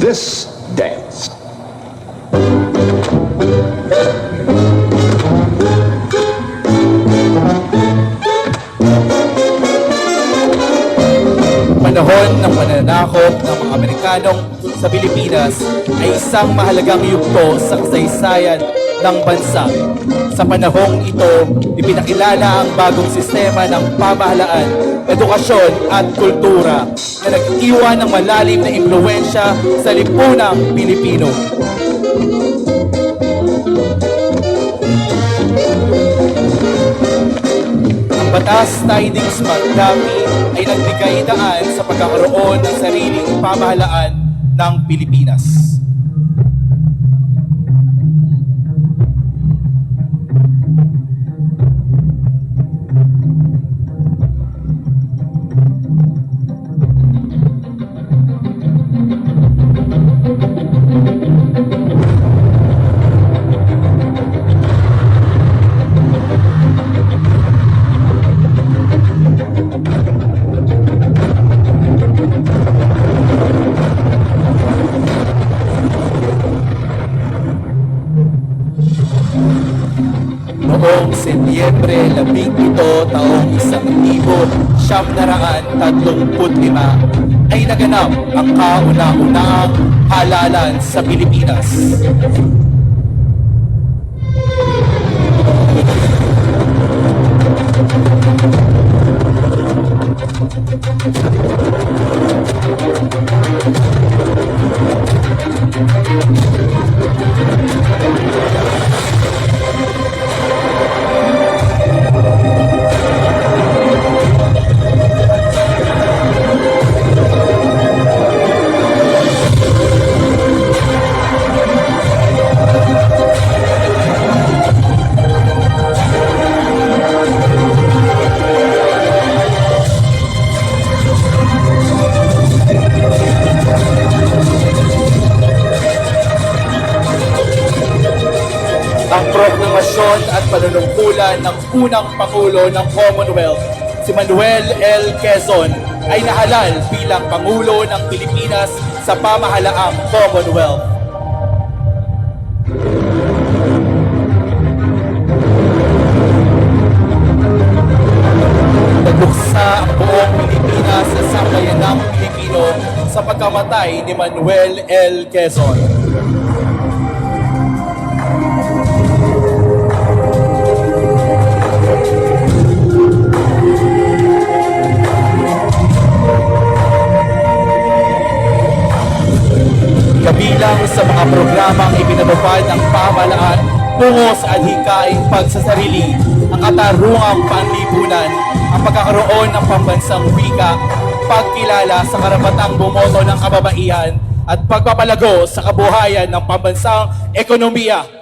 This dance. Panahon ng pananakop ng mga Amerikanong sa Pilipinas ay isang mahalagang yugto sa kasaysayan ng bansa. Sa panahong ito, ipinakilala ang bagong sistema ng pamahalaan, edukasyon at kultura na nag-iwan ng malalim na impluwensya sa lipunang Pilipino. Ang batas na hindi Magdami ay nagbigay daan sa pagkakaroon ng sariling pamahalaan ng Pilipinas. Noong Setyembre 17 taong 1935 ay naganap ang kauna-unahang halalan sa Pilipinas. Ang proklamasyon at panunungkulan ng unang Pangulo ng Commonwealth, si Manuel L. Quezon, ay nahalal bilang Pangulo ng Pilipinas sa pamahalaang Commonwealth. Nagluksa ang buong Pilipinas sa sambayanang Pilipino sa pagkamatay ni Manuel L. Quezon. Kabilang sa mga programang ipinatupad ng pamahalaan tungo sa adhikaing pagsasarili, ang katarungang panlipunan, ang pagkakaroon ng pambansang wika, pagkilala sa karapatang bumoto ng kababaihan at pagpapalago sa kabuhayan ng pambansang ekonomiya